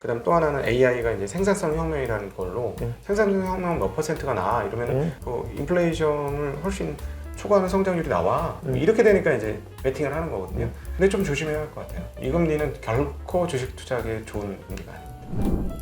그다음 또 하나는 AI가 이제 생산성 혁명이라는 걸로 생산성 혁명 몇 %가 나와 이러면 그 인플레이션을 훨씬 초과하는 성장률이 나와 이렇게 되니까 이제 베팅을 하는 거거든요. 근데 좀 조심해야 할 것 같아요. 이 금리는 결코 주식 투자하기에 좋은 금리가 아닙니다.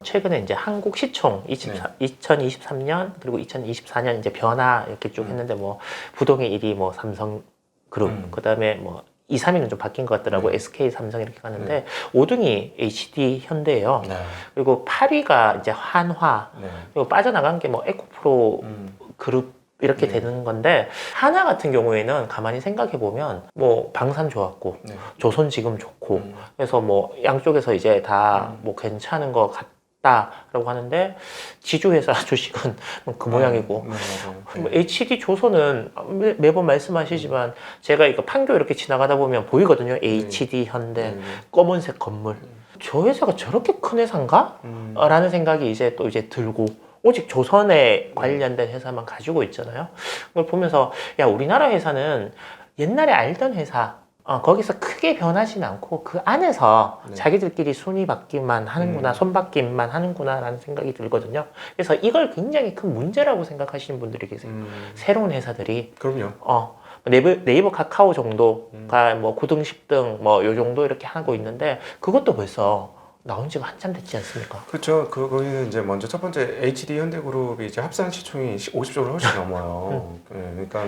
최근에 이제 한국 시총 2023년 그리고 2024년 이제 변화 이렇게 쭉 했는데 뭐 부동의 1위 뭐 삼성그룹 그다음에 뭐 2, 3위는 좀 바뀐 것 같더라고. SK, 삼성 이렇게 가는데 5등이 HD 현대예요. 그리고 8위가 이제 한화. 그리고 빠져나간 게 뭐 에코프로 그룹 이렇게 되는 건데 하나 같은 경우에는 가만히 생각해 보면 뭐 방산 좋았고 조선 지금 좋고 그래서 뭐 양쪽에서 이제 다 뭐 괜찮은 것 같다라고 하는데 지주회사 주식은 그 모양이고 뭐 HD 조선은 매번 말씀하시지만 제가 이거 판교 이렇게 지나가다 보면 보이거든요. HD 현대 검은색 건물 저 회사가 저렇게 큰 회사인가? 라는 생각이 이제 또 이제 들고 오직 조선에 관련된 회사만 가지고 있잖아요. 그걸 보면서 야 우리나라 회사는 옛날에 알던 회사 거기서 크게 변하진 않고 그 안에서 자기들끼리 순위받기만 하는구나 손받기만 하는구나 라는 생각이 들거든요. 그래서 이걸 굉장히 큰 문제라고 생각하시는 분들이 계세요. 새로운 회사들이 그럼요. 네이버 카카오 정도가 뭐 9등 10등 뭐 요 정도 이렇게 하고 있는데 그것도 벌써 나온 지가 한참 됐지 않습니까? 그렇죠. 거기는 이제 먼저 첫 번째 HD 현대그룹이 이제 합산 시총이 50조를 훨씬 넘어요. 그러니까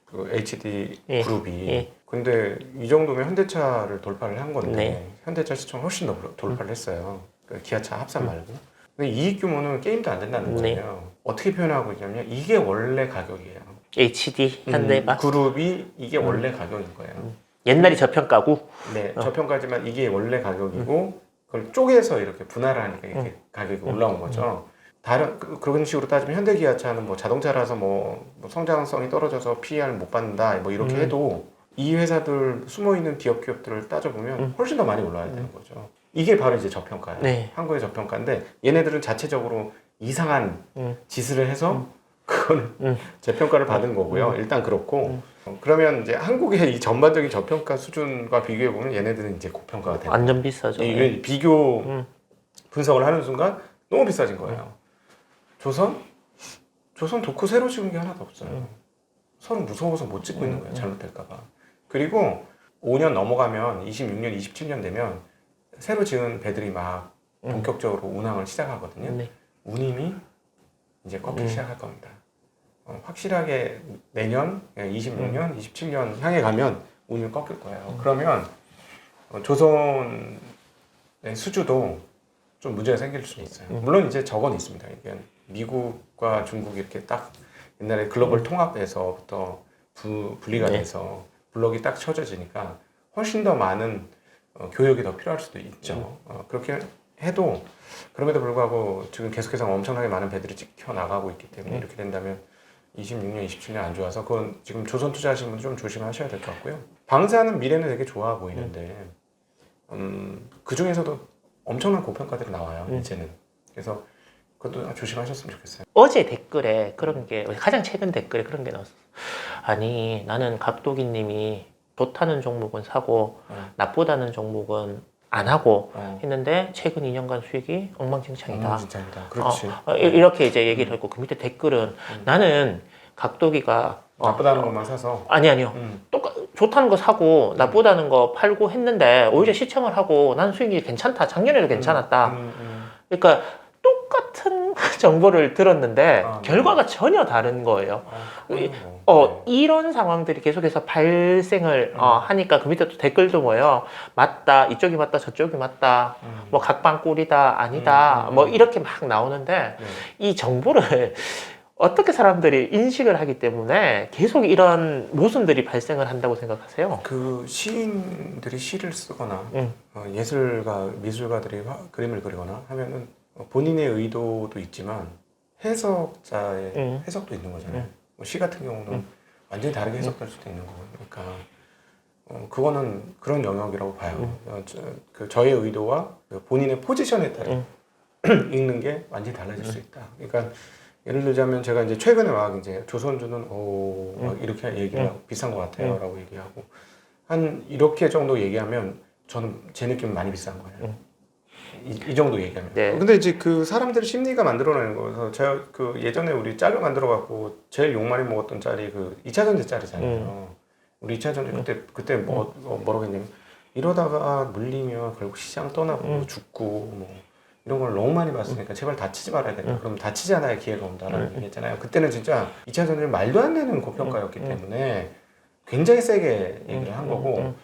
그 HD 그룹이 근데 이 정도면 현대차를 돌파를 한 건데 현대차 시총 훨씬 더 돌파를 했어요. 그 기아차 합산 말고. 근데 이익 규모는 게임도 안 된다는 거예요. 어떻게 표현하고 있냐면 이게 원래 가격이에요. HD 현대가 그룹이 이게 원래 가격인 거예요. 옛날이 저평가고 네, 저평가지만 이게 원래 가격이고 그걸 쪼개서 이렇게 분할을 하니까 이렇게 가격이 올라온 거죠. 다른 그런 식으로 따지면 현대기아차는 뭐 자동차라서 뭐 성장성이 떨어져서 PER 못 받는다 뭐 이렇게 해도 이 회사들 숨어 있는 기업들을 따져보면 훨씬 더 많이 올라야 되는 거죠. 이게 바로 이제 저평가예요. 한국의 저평가인데 얘네들은 자체적으로 이상한 짓을 해서 그거는 재평가를 받은 거고요. 일단 그렇고 그러면 이제 한국의 이 전반적인 저평가 수준과 비교해 보면 얘네들은 이제 고평가가 되는 완전 비싸죠. 이게 비교 분석을 하는 순간 너무 비싸진 거예요. 조선 도크 새로 지은 게 하나도 없어요. 서로 무서워서 못 짓고 있는 거예요. 잘못될까봐. 그리고 5년 넘어가면 26년, 27년 되면 새로 지은 배들이 막 본격적으로 운항을 시작하거든요. 운임이 이제 꺾이기 시작할 겁니다. 확실하게 내년 26년, 27년 향해 가면 운임이 꺾일 거예요. 그러면 조선의 수주도 좀 문제가 생길 수 있어요. 물론 이제 적은 있습니다. 이게 미국과 중국이 이렇게 딱 옛날에 글로벌 통합에서부터 분리가 돼서 블록이 딱 쳐져지니까 훨씬 더 많은 교육이 더 필요할 수도 있죠. 그렇게 해도 그럼에도 불구하고 지금 계속해서 엄청나게 많은 배들이 찍혀 나가고 있기 때문에 이렇게 된다면 26년, 27년 안 좋아서 그건 지금 조선 투자하시는 분들 좀 조심하셔야 될 것 같고요. 방사는 미래는 되게 좋아 보이는데 그 중에서도 엄청난 고평가들이 나와요. 이제는. 그래서 그것도 조심하셨으면 좋겠어요. 어제 댓글에 그런 게 가장 최근 댓글에 그런 게 나왔어. 아니 나는 각도기님이 좋다는 종목은 사고 나쁘다는 종목은 안 하고 했는데 최근 2년간 수익이 엉망진창이다. 엉망진창이다. 그렇지. 이렇게 이제 얘기를 했고 그 밑에 댓글은 나는 각도기가 나쁘다는 것만 사서 아니요. 좋다는 거 사고 나쁘다는 거 팔고 했는데 오히려 시청을 하고 난 수익이 괜찮다. 작년에도 괜찮았다. 그러니까 똑같은 정보를 들었는데 결과가 전혀 다른 거예요. 이런 상황들이 계속해서 발생을 하니까 그 밑에 또 댓글도 뭐예요. 맞다. 이쪽이 맞다. 저쪽이 맞다. 뭐 각방꿀이다. 아니다. 뭐 이렇게 막 나오는데 이 정보를 어떻게 사람들이 인식을 하기 때문에 계속 이런 모순들이 발생을 한다고 생각하세요? 그 시인들이 시를 쓰거나 예술가, 미술가들이 그림을 그리거나 하면은 본인의 의도도 있지만 해석자의 해석도 있는 거잖아요. 시 같은 경우는 완전히 다르게 해석될 수도 있는 거고 그러니까 그거는 그런 영역이라고 봐요. 저의 의도와 본인의 포지션에 따른 읽는 게 완전히 달라질 수 있다. 그러니까 예를 들자면 제가 이제 최근에 막 이제 조선주는 막 이렇게 얘기를 하고 비싼 것 같아요라고 얘기하고 한 이렇게 정도 얘기하면 저는 제 느낌은 많이 비싼 거예요. 이 정도 얘기하면. 네. 근데 이제 그 사람들의 심리가 만들어내는 거여서 제가 그 예전에 우리 짤로 만들어 갖고 제일 욕 많이 먹었던 짤이 그 2차 전지 짤이잖아요. 우리 2차 전지 그때 뭐라고 했냐면 이러다가 물리면 결국 시장 떠나고 죽고 뭐 이런 걸 너무 많이 봤으니까 제발 다치지 말아야 된다. 그럼 다치지 않아야 기회가 온다라는 얘기했잖아요. 그때는 진짜 2차 전지는 말도 안 되는 고평가였기 때문에 굉장히 세게 얘기를 한 거고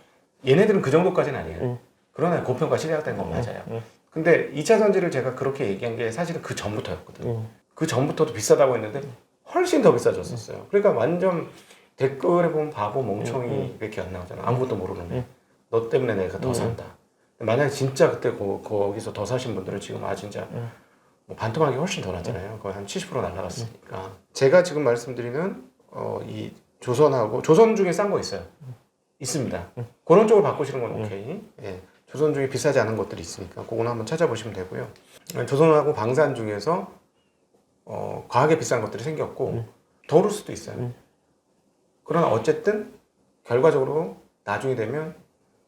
얘네들은 그 정도까지는 아니에요. 그러나 고평가 시작된 건 맞아요. 근데 2차 전지를 제가 그렇게 얘기한 게 사실은 그 전부터였거든요. 그 전부터도 비싸다고 했는데 훨씬 더 비싸졌었어요. 그러니까 완전 댓글에 보면 바보 멍청이 이렇게 안 나오잖아. 아무것도 모르는 너 때문에 내가 더 산다. 만약에 진짜 그때 거기서 더 사신 분들은 지금 진짜 뭐 반토막이 훨씬 더 났잖아요. 거의 한 70% 날라갔으니까. 제가 지금 말씀드리는 이 조선하고 조선 중에 싼 거 있어요. 있습니다. 그런 쪽으로 바꾸시는 건 오케이. 예. 조선 중에 비싸지 않은 것들이 있으니까 그거는 한번 찾아보시면 되고요. 조선하고 방산 중에서 과하게 비싼 것들이 생겼고 더 오를 수도 있어요. 그러나 어쨌든 결과적으로 나중에 되면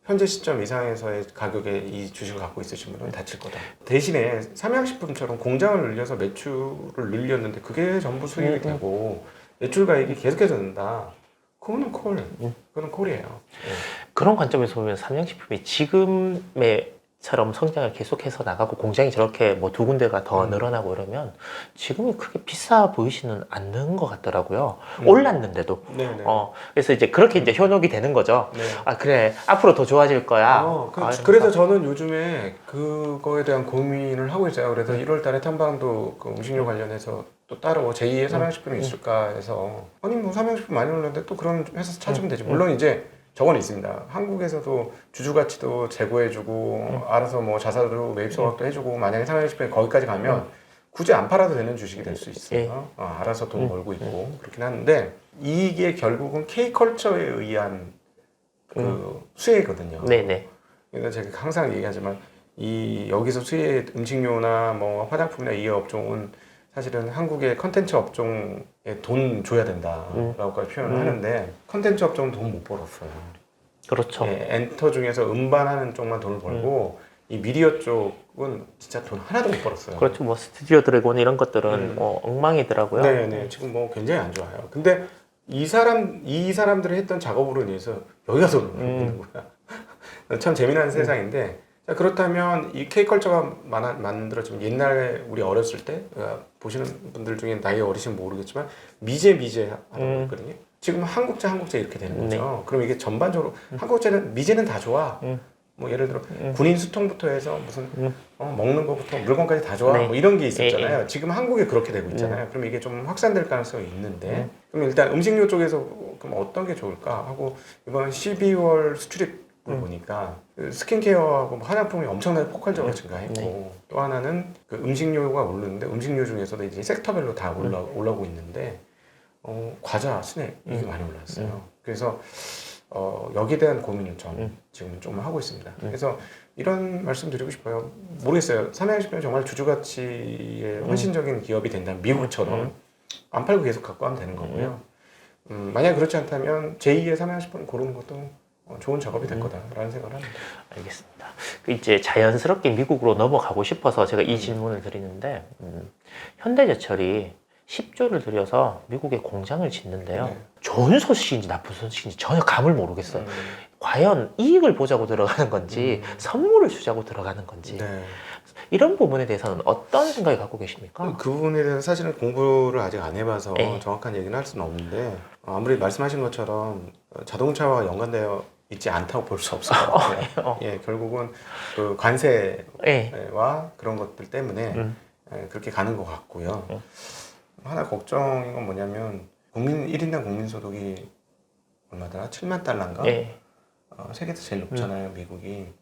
현재 시점 이상에서의 가격에 이 주식을 갖고 있으신 분은 다칠 거다. 대신에 삼양식품처럼 공장을 늘려서 매출을 늘렸는데 그게 전부 수익이 되고 매출가액이 계속해서 는다. 그거는 그거는 콜이에요. 네. 그런 관점에서 보면 삼양식품이 지금의처럼 성장을 계속해서 나가고 공장이 저렇게 뭐 두 군데가 더 늘어나고 이러면 지금이 크게 비싸 보이지는 않는 것 같더라고요. 올랐는데도. 네네. 그래서 이제 그렇게 이제 현혹이 되는 거죠. 네. 아 그래 앞으로 더 좋아질 거야. 그래서 저는 요즘에 그거에 대한 고민을 하고 있어요. 그래서 1월달에 탐방도 그 음식료 관련해서 또 따로 제2의 삼양식품이 있을까 해서 아니 뭐 삼양식품 많이 올랐는데 또 그런 회사 찾으면 되지. 물론 이제 저건 있습니다. 한국에서도 주주 가치도 제고해주고 알아서 뭐 자사도 매입 소각도 해주고 만약에 삼양식품이 거기까지 가면 굳이 안 팔아도 되는 주식이 될 수 있어요. 알아서 돈 벌고 있고 그렇긴 하는데 이게 결국은 K컬처에 의한 그 수혜거든요. 네네. 그러니까 제가 항상 얘기하지만 여기서 수혜 음식료나 뭐 화장품이나 이 업종은 사실은 한국의 컨텐츠 업종에 돈 줘야 된다라고까지 표현을 하는데 컨텐츠 업종은 돈 못 벌었어요. 그렇죠. 예, 엔터 중에서 음반하는 쪽만 돈을 벌고 이 미디어 쪽은 진짜 돈 하나도 못 벌었어요. 그렇죠. 뭐 스튜디오 드래곤 이런 것들은 뭐 엉망이더라고요. 네네. 지금 뭐 굉장히 안 좋아요. 근데 이 사람들이 했던 작업으로 인해서 여기 가서 오는 거야. 참 재미난 세상인데. 자, 그렇다면 이 K컬처가 만들어지면 옛날에 우리 어렸을 때 보시는 분들 중에 나이 어리시면 모르겠지만 미제 하는 거거든요. 지금 한국제 이렇게 되는 거죠. 그럼 이게 전반적으로 한국제는 미제는 다 좋아. 뭐 예를 들어 군인 수통부터 해서 무슨 먹는 거부터 물건까지 다 좋아. 뭐 이런 게 있었잖아요. 지금 한국에 그렇게 되고 있잖아요. 그럼 이게 좀 확산될 가능성이 있는데 그럼 일단 음식료 쪽에서 그럼 어떤 게 좋을까 하고 이번 12월 수출입 보니까 스킨케어하고 화장품이 엄청나게 폭발적으로 증가했고 또 하나는 그 음식료가 오르는데 음식료 중에서도 이제 섹터별로 다 올라오고 있는데 과자, 스낵 이게 많이 올랐어요. 그래서 여기에 대한 고민을 저는 지금 좀 하고 있습니다. 그래서 이런 말씀 드리고 싶어요. 모르겠어요. 삼양식품이 정말 주주가치의 헌신적인 기업이 된다면 미국처럼 안 팔고 계속 갖고 가면 되는 거고요. 만약 그렇지 않다면 제2의 삼양식품을 고르는 것도 좋은 작업이 될 거다라는 생각을 합니다. 알겠습니다. 이제 자연스럽게 미국으로 넘어가고 싶어서 제가 이 질문을 드리는데 현대제철이 10조를 들여서 미국에 공장을 짓는데요. 네. 좋은 소식인지 나쁜 소식인지 전혀 감을 모르겠어요. 과연 이익을 보자고 들어가는 건지 선물을 주자고 들어가는 건지 네. 이런 부분에 대해서는 어떤 생각이 갖고 계십니까? 그 부분에 대해서 사실은 공부를 아직 안 해봐서 정확한 얘기는 할 수는 없는데 아무리 말씀하신 것처럼 자동차와 연관되어 있지 않다고 볼 수 없을 것 같아요. 예, 결국은 그 관세와 그런 것들 때문에 그렇게 가는 것 같고요. 하나 걱정인 건 뭐냐면 1인당 국민소득이 얼마더라? 7만 달러인가? 세계에서 제일 높잖아요, 미국이.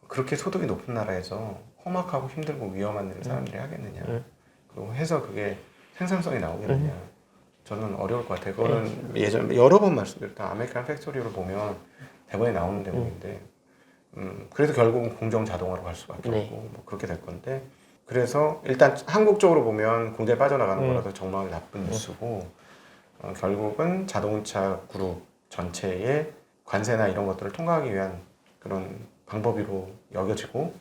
그렇게 소득이 높은 나라에서 험악하고 힘들고 위험한 일을 사람들이 하겠느냐. 그리고 해서 그게 생산성이 나오겠느냐. 저는 어려울 것 같아요. 그거는 예전에 여러 번 말씀드렸던 아메리칸 팩토리를 보면 대본에 나오는 대목인데 그래도 결국은 공정 자동화로 갈 수밖에 없고 뭐 그렇게 될 건데 그래서 일단 한국 쪽으로 보면 공장에 빠져나가는 거라서 정말 나쁜 뉴스고 결국은 자동차 그룹 전체의 관세나 이런 것들을 통과하기 위한 그런 방법으로 여겨지고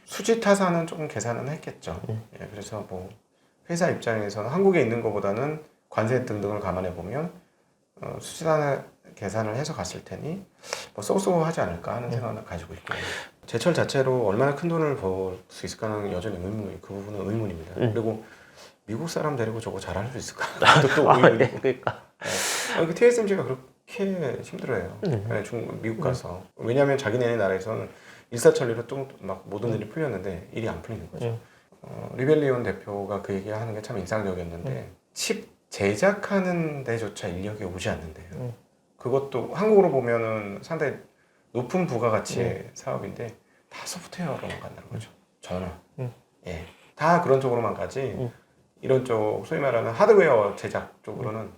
수지 타산은 조금 계산은 했겠죠. 예, 그래서 뭐 회사 입장에서는 한국에 있는 것보다는 관세 등등을 감안해 보면 수지 타산 계산을 해서 갔을 테니 뭐 쏘쏘하지 않을까 하는 생각을 가지고 있고요. 제철 자체로 얼마나 큰 돈을 벌 수 있을까는 여전히 그 부분은 의문입니다. 그리고 미국 사람 데리고 저거 잘할 수 있을까? 또 의문이고. 그러니까. 그 TSMC가 그렇게 힘들어요. 네, 미국 가서. 왜냐하면 자기네 나라에서는 일사천리로 또 막 모든 일이 풀렸는데 일이 안 풀리는 거죠. 리벨리온 대표가 그 얘기하는 게 참 인상적이었는데 칩 제작하는 데조차 인력이 오지 않는데요. 그것도 한국으로 보면은 상당히 높은 부가가치의 사업인데 다 소프트웨어로만 간다는 거죠. 전화. 예. 다 그런 쪽으로만 가지 이런 쪽 소위 말하는 하드웨어 제작 쪽으로는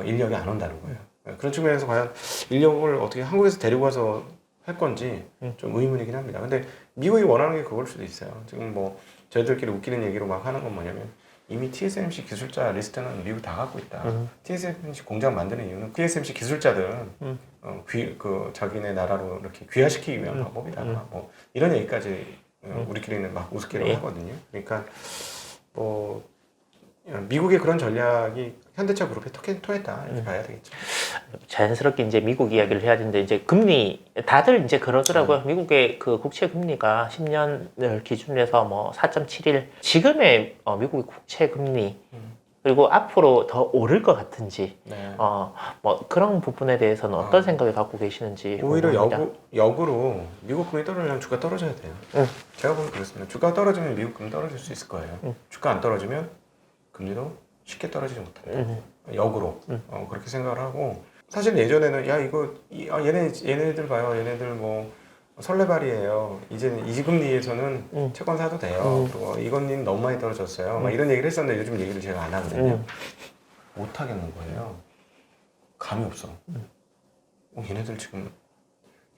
인력이 안 온다는 거예요. 그런 측면에서 과연 인력을 어떻게 한국에서 데리고 와서 할 건지 좀 의문이긴 합니다. 근데 미국이 원하는 게 그걸 수도 있어요. 지금 뭐 저희들끼리 웃기는 얘기로 막 하는 건 뭐냐면 이미 TSMC 기술자 리스트는 미국 다 갖고 있다. TSMC 공장 만드는 이유는 TSMC 기술자들은 자기네 나라로 이렇게 귀화시키기 위한 방법이다. 뭐 이런 얘기까지 우리끼리는 막 우습게 하거든요. 그러니까 뭐 미국의 그런 전략이 현대차 그룹에 토했다 이렇게 봐야 되겠죠. 자연스럽게 이제 미국 이야기를 해야 되는데 이제 금리 다들 이제 그러더라고요. 미국의 그 국채 금리가 10년을 기준으로 해서 뭐 4.71 지금의 미국의 국채 금리 그리고 앞으로 더 오를 것 같은지 네. 뭐 그런 부분에 대해서는 어떤 생각을 갖고 계시는지 오히려 궁금합니다. 역으로 미국 금리 떨어지려면 주가 떨어져야 돼요. 제가 보면 그렇습니다. 주가 떨어지면 미국 금리 떨어질 수 있을 거예요. 주가 안 떨어지면 금리도 쉽게 떨어지지 못합니다. 역으로 그렇게 생각을 하고 사실 예전에는 야 이거 얘네들 봐요. 얘네들 뭐 설레발이에요. 이제는 이금리에서는 채권 사도 돼요. 그리고 이금리는 너무 많이 떨어졌어요. 막 이런 얘기를 했었는데 요즘 얘기를 제가 안 하거든요. 못 하겠는 거예요. 감이 없어.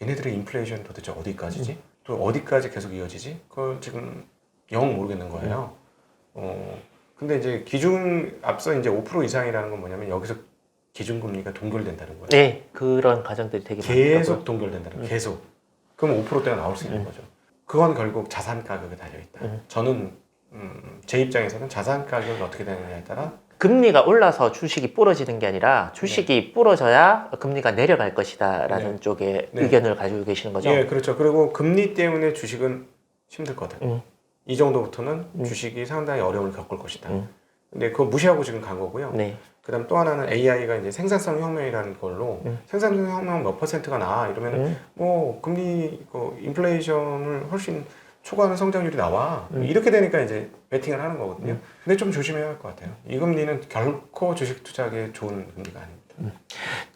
얘네들의 인플레이션 도대체 어디까지지? 또 어디까지 계속 이어지지? 그걸 지금 영 모르겠는 거예요. 근데 이제 앞서 이제 5% 이상이라는 건 뭐냐면 여기서 기준금리가 동결된다는 거예요. 네, 그런 가정들이 되게 계속 동결된다는 거예요. 계속. 그럼 5%대가 나올 수 있는 거죠. 그건 결국 자산 가격에 달려있다. 저는 제 입장에서는 자산 가격이 어떻게 되느냐에 따라 금리가 올라서 주식이 부러지는 게 아니라 주식이 부러져야 금리가 내려갈 것이다라는 쪽의 의견을 가지고 계시는 거죠? 예, 그렇죠. 그리고 금리 때문에 주식은 힘들 거다. 이 정도부터는 주식이 상당히 어려움을 겪을 것이다. 근데 그거 무시하고 지금 간 거고요. 네. 그다음 또 하나는 AI가 이제 생산성 혁명이라는 걸로 생산성 혁명 몇 %가 나와 이러면 뭐 금리 인플레이션을 훨씬 초과하는 성장률이 나와 이렇게 되니까 이제 베팅을 하는 거거든요. 근데 좀 조심해야 할 것 같아요. 이 금리는 결코 주식 투자하기에 좋은 금리가 아닙니다.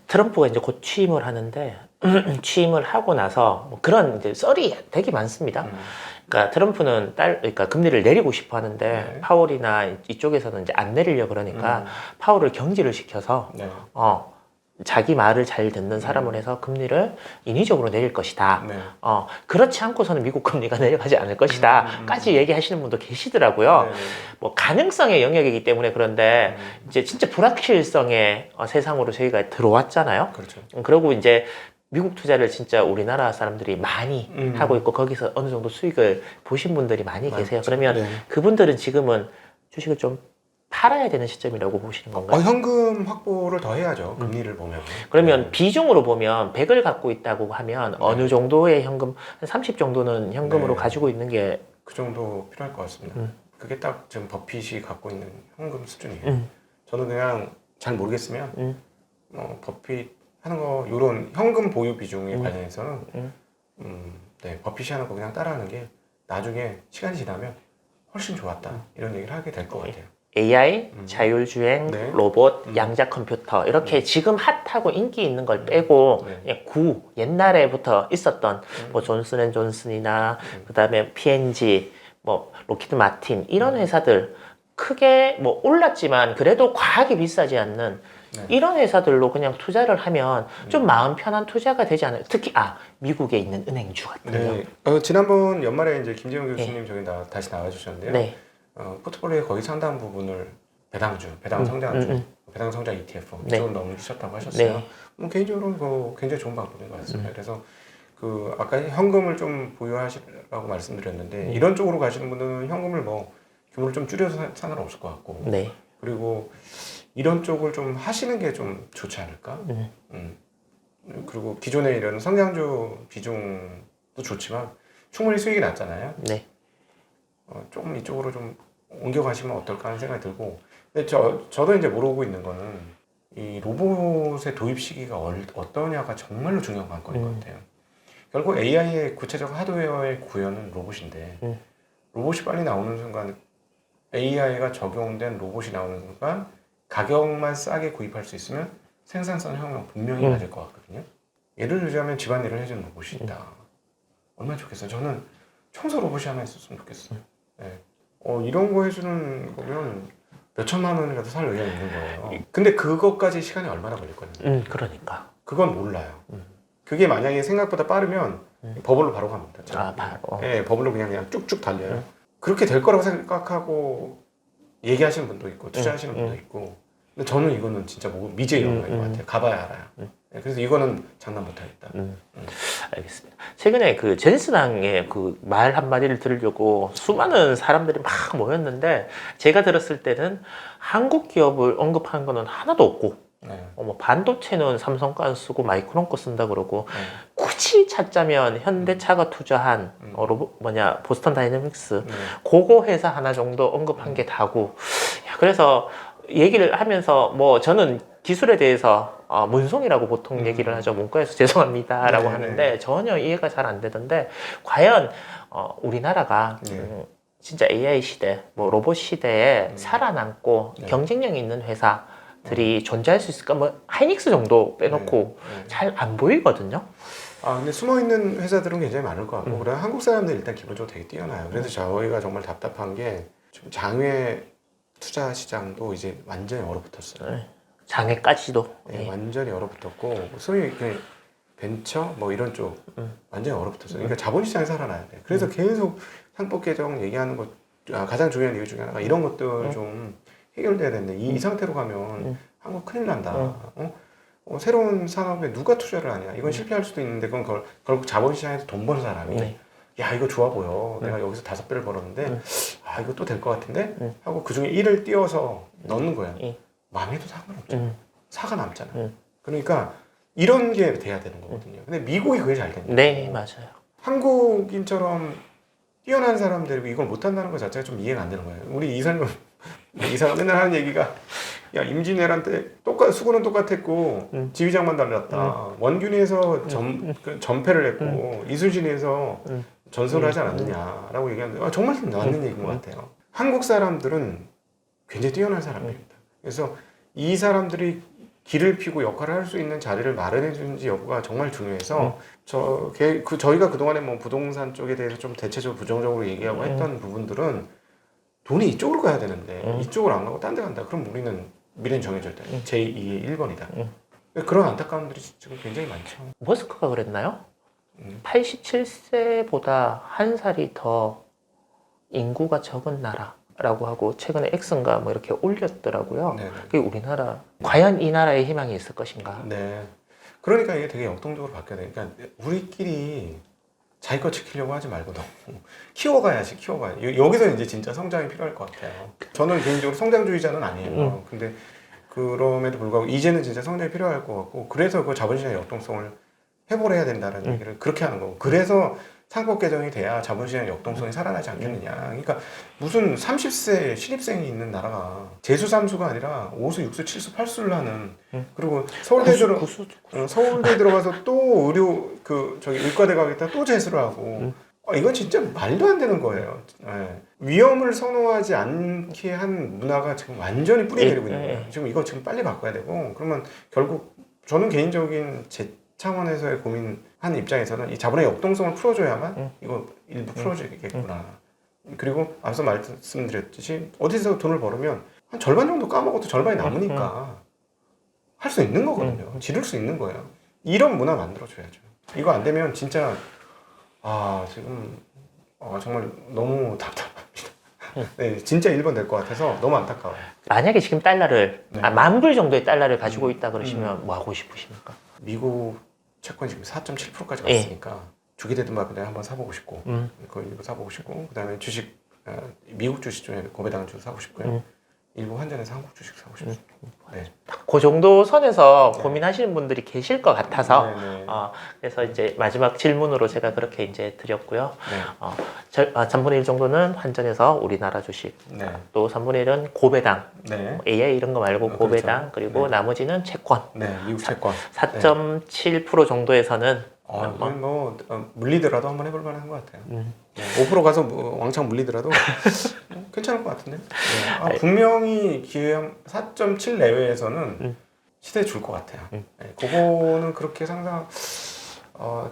트럼프가 이제 곧 취임을 하는데 취임을 하고 나서 뭐 그런 이제 썰이 되게 많습니다. 그러니까 트럼프는 그러니까 금리를 내리고 싶어 하는데 파월이나 이쪽에서는 이제 안 내리려 그러니까 파월을 경질을 시켜서 자기 말을 잘 듣는 사람을 해서 금리를 인위적으로 내릴 것이다. 그렇지 않고서는 미국 금리가 내려가지 않을 것이다. 까지 얘기하시는 분도 계시더라고요. 뭐 가능성의 영역이기 때문에 그런데 이제 진짜 불확실성의 세상으로 저희가 들어왔잖아요. 그렇죠. 그리고 이제 미국 투자를 진짜 우리나라 사람들이 많이 하고 있고 거기서 어느 정도 수익을 보신 분들이 많이 계세요. 그러면 그분들은 지금은 주식을 좀 팔아야 되는 시점이라고 보시는 건가요? 현금 확보를 더 해야죠. 금리를 보면. 그러면 비중으로 보면 100을 갖고 있다고 하면 어느 정도의 현금, 한 30 정도는 현금으로 가지고 있는 게 그 정도 필요할 것 같습니다. 그게 딱 지금 버핏이 갖고 있는 현금 수준이에요. 저는 그냥 잘 모르겠으면 버핏 하는 거 이런 현금 보유 비중에 관련해서는 버핏이 하는 거 그냥 따라하는 게 나중에 시간이 지나면 훨씬 좋았다 이런 얘기를 하게 될 것 같아요. AI, 자율주행, 로봇, 양자 컴퓨터 이렇게 지금 핫하고 인기 있는 걸 빼고 옛날에부터 있었던 뭐 존슨앤존슨이나 그다음에 P&G, 뭐 로키드 마틴 이런 회사들 크게 뭐 올랐지만 그래도 과하게 비싸지 않는 네. 이런 회사들로 그냥 투자를 하면 좀 마음 편한 투자가 되지 않아요? 특히 미국에 있는 은행주 같은요. 네. 지난번 연말에 이제 김재용 교수님 저기 다시 나와주셨는데요. 네. 포트폴리오의 거의 상당 부분을 배당주, 배당 성장주, 배당 성장 ETF 네. 이쪽으로 넘기셨다고 하셨어요. 네. 개인적으로는 굉장히 좋은 방법인 것 같습니다. 그래서 아까 현금을 좀 보유하시라고 말씀드렸는데 이런 쪽으로 가시는 분들은 현금을 뭐 규모를 좀 줄여서 상관없을 것 같고 네. 그리고 이런 쪽을 좀 하시는 게 좀 좋지 않을까? 그리고 기존에 이런 성장주 비중도 좋지만 충분히 수익이 낮잖아요. 네. 조금 이쪽으로 좀 옮겨가시면 어떨까 하는 생각이 들고 근데 저도 이제 모르고 있는 거는 이 로봇의 도입 시기가 어떠냐가 정말로 중요한 관건인 것 같아요. 결국 AI의 구체적 하드웨어의 구현은 로봇인데 로봇이 빨리 나오는 순간 AI가 적용된 로봇이 나오는 순간 가격만 싸게 구입할 수 있으면 생산성 혁명 분명히 맞을 것 같거든요. 예를 들자면 집안일을 해주는 로봇이 있다. 얼마나 좋겠어요. 저는 청소 로봇이 하나 있었으면 좋겠어요. 네. 이런 거 해주는 거면 몇 천만 원이라도 살 의향이 있는 거예요. 근데 그것까지 시간이 얼마나 걸릴거든요. 그러니까. 그건 몰라요. 그게 만약에 생각보다 빠르면 버블로 바로 갑니다. 바로. 네, 버블로 그냥 쭉쭉 달려요. 그렇게 될 거라고 생각하고 얘기하시는 분도 있고 투자하시는 분도 있고 근데 저는 이거는 진짜 미지의 영역인 것 같아요. 가봐야 알아요. 네, 그래서 이거는 장난 못하겠다. 알겠습니다. 최근에 그 제니스당의 그 말 한마디를 들으려고 수많은 사람들이 막 모였는데 제가 들었을 때는 한국 기업을 언급한 거는 하나도 없고 네. 뭐 반도체는 삼성 거 안 쓰고 마이크론 거 쓴다 그러고 네. 굳이 찾자면 현대차가 투자한 보스턴 다이내믹스 네. 그거 회사 하나 정도 언급한 게 다고 그래서 얘기를 하면서 뭐 저는 기술에 대해서 문송이라고 보통 얘기를 하죠. 문과에서 죄송합니다라고 네, 하는데 네. 전혀 이해가 잘 안 되던데 과연 우리나라가 네. 진짜 AI 시대, 뭐 로봇 시대에 살아남고 네. 경쟁력 있는 회사들이 존재할 수 있을까? 뭐 하이닉스 정도 빼놓고 네. 잘 안 보이거든요. 근데 숨어있는 회사들은 굉장히 많을 것 같고 그래 한국 사람들 일단 기본적으로 되게 뛰어나요. 그래서 저희가 정말 답답한 게 지금 장외 투자 시장도 이제 완전히 얼어붙었어요. 네. 장애까지도. 네, 예. 완전히 얼어붙었고 소위 벤처 뭐 이런 쪽 완전히 얼어붙었어요. 그러니까 자본시장이 살아나야 돼. 그래서 계속 상법 개정 얘기하는 것 가장 중요한 이유 중에 하나가 이런 것들 좀 해결돼야 되는데 이 상태로 가면 한국 큰일 난다. 새로운 산업에 누가 투자를 하냐? 이건 실패할 수도 있는데 그건 결국 자본시장에서 돈 버는 사람이 야 이거 좋아 보여. 내가 여기서 5배를 벌었는데 이거 또 될 것 같은데 하고 그 중에 1을 띄워서 넣는 거야. 망해도 상관없잖아. 사가 남잖아. 그러니까 이런 게 돼야 되는 거거든요. 근데 미국이 그게 잘 됩니다. 네, 맞아요. 한국인처럼 뛰어난 사람들이 이걸 못한다는 것 자체가 좀 이해가 안 되는 거예요. 우리 이사가 맨날 하는 얘기가 야 임진왜란 때 수구는 똑같았고 지휘장만 달랐다. 원균이에서 전패를 했고 이순신에서 전설을 하지 않았느냐라고 얘기하는데 정말 맞는 얘기인 것 같아요. 한국 사람들은 굉장히 뛰어난 사람들입니다. 그래서 이 사람들이 길을 피고 역할을 할 수 있는 자리를 마련해 주는지 여부가 정말 중요해서 저희가 그동안에 뭐 부동산 쪽에 대해서 좀 대체적으로 부정적으로 얘기하고 했던 부분들은 돈이 이쪽으로 가야 되는데 이쪽으로 안 가고 딴 데 간다. 그럼 우리는 미래는 정해져 있다. 제2의 1번이다. 그런 안타까움들이 지금 굉장히 많죠. 머스크가 그랬나요? 87세보다 한 살이 더 인구가 적은 나라라고 하고 최근에 엑슨가 뭐 이렇게 올렸더라고요. 네네. 그게 우리나라 과연 이 나라에 희망이 있을 것인가? 네. 그러니까 이게 되게 역동적으로 바뀌어야 돼. 그러니까 우리끼리 자기 거 지키려고 하지 말고 너무 키워가야지. 여기서 이제 진짜 성장이 필요할 것 같아요. 저는 개인적으로 성장주의자는 아니에요. 근데 그럼에도 불구하고 이제는 진짜 성장이 필요할 것 같고 그래서 그 자본시장의 역동성을 해보려야 된다는 얘기를 그렇게 하는 거고 그래서 상법 개정이 돼야 자본시장의 역동성이 살아나지 않겠느냐. 그러니까 무슨 30세 신입생이 있는 나라가 재수3수가 아니라 5수, 6수, 7수, 8수를 하는 그리고 서울대 들어가서 또 의과대 가겠다 또 재수를 하고 이건 진짜 말도 안 되는 거예요. 네. 위험을 선호하지 않게 한 문화가 지금 완전히 뿌리 내리고 있는 거예요. 지금 이거 지금 빨리 바꿔야 되고 그러면 결국 저는 개인적인 제 차원에서의 고민한 입장에서는 이 자본의 역동성을 풀어줘야만 이거 일부 풀어주겠구나. 그리고 앞서 말씀드렸듯이 어디서 돈을 벌으면 한 절반 정도 까먹어도 절반이 남으니까 할 수 있는 거거든요. 지를 수 있는 거예요. 이런 문화 만들어줘야죠. 이거 안 되면 진짜 지금 정말 너무 답답합니다. 네, 진짜 일본 될 것 같아서 너무 안타까워요. 만약에 지금 달러를 네. 10,000불 정도의 달러를 가지고 있다 그러시면 뭐 하고 싶으십니까? 미국 채권이 지금 4.7%까지 예. 갔으니까 주게 되든 말든 한번 사보고 싶고 그거 일부 사보고 싶고 그다음에 주식 미국 주식 중에 고배당 주식 사고 싶고요. 일부 환전해서 한국 주식 사고 싶습니다. 네. 그 정도 선에서 네. 고민하시는 분들이 계실 것 같아서 네네. 그래서 이제 마지막 질문으로 제가 그렇게 이제 드렸고요. 네. 3분의 1 정도는 환전해서 우리나라 주식, 네. 또 3분의 1은 고배당, 네. AI 이런 거 말고 그렇죠. 고배당, 그리고 네. 나머지는 채권. 네. 미국 채권. 4.7% 정도에서는 물리더라도 한번 해볼 만한 것 같아요. 5% 가서 왕창 물리더라도 괜찮을 것 같은데. 네. 분명히 기회형 4.7 내외에서는 시대에 줄 것 같아요. 네. 그거는 그렇게 상상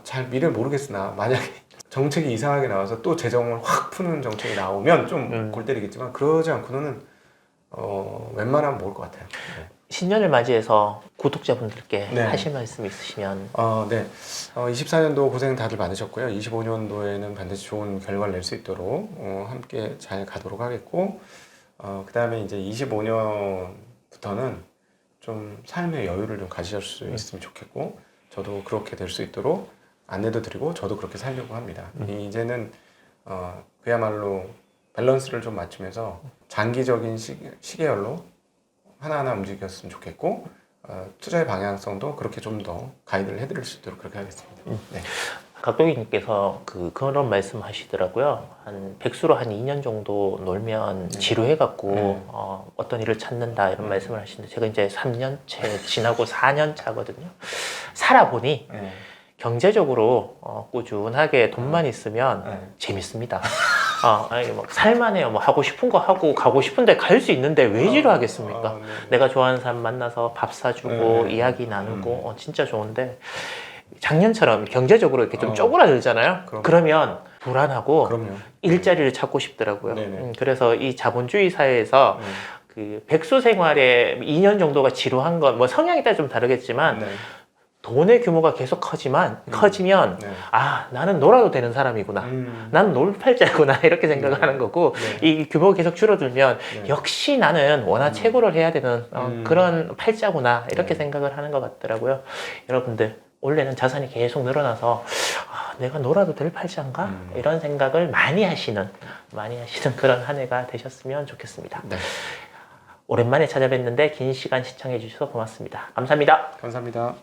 잘 미래를 모르겠으나 만약에 정책이 이상하게 나와서 또 재정을 확 푸는 정책이 나오면 좀 골 때리겠지만 그러지 않고는 웬만하면 모을 것 같아요. 네. 신년을 맞이해서 구독자분들께 네. 하실 말씀 있으시면. 네. 24년도 고생 다들 많으셨고요. 25년도에는 반드시 좋은 결과를 낼 수 있도록 함께 잘 가도록 하겠고, 그 다음에 이제 25년부터는 좀 삶의 여유를 좀 가지실 수 있으면 좋겠고, 저도 그렇게 될 수 있도록 안내도 드리고, 저도 그렇게 살려고 합니다. 이제는 그야말로 밸런스를 좀 맞추면서 장기적인 시계열로 하나하나 움직였으면 좋겠고 투자의 방향성도 그렇게 좀 더 가이드를 해드릴 수 있도록 그렇게 하겠습니다. 네. 각도기님께서 그런 말씀 하시더라고요. 백수로 한 2년 정도 놀면 지루해갖고 어떤 일을 찾는다 이런 말씀을 하시는데 제가 이제 3년째 지나고 4년 차거든요. 살아보니 경제적으로 꾸준하게 돈만 있으면 재밌습니다. 아니 뭐 살만해요. 뭐 하고 싶은 거 하고 가고 싶은데 갈 수 있는데 왜 지루하겠습니까? 네. 내가 좋아하는 사람 만나서 밥 사주고 이야기 나누고 진짜 좋은데 작년처럼 경제적으로 이렇게 좀 쪼그라들잖아요. 그러면 불안하고 그럼요. 일자리를 찾고 싶더라고요. 네네. 그래서 이 자본주의 사회에서 그 백수 생활에 2년 정도가 지루한 건 뭐 성향에 따라 좀 다르겠지만 돈의 규모가 계속 커지면 나는 놀아도 되는 사람이구나. 나는 놀팔자구나 이렇게 생각을 하는 거고 이 규모가 계속 줄어들면 역시 나는 워낙 채굴을 해야 되는 그런 팔자구나 이렇게 생각을 하는 것 같더라고요. 여러분들 원래는 자산이 계속 늘어나서 내가 놀아도 될 팔자인가? 이런 생각을 많이 하시는 그런 한 해가 되셨으면 좋겠습니다. 네. 오랜만에 찾아뵙는데 긴 시간 시청해 주셔서 고맙습니다. 감사합니다. 감사합니다.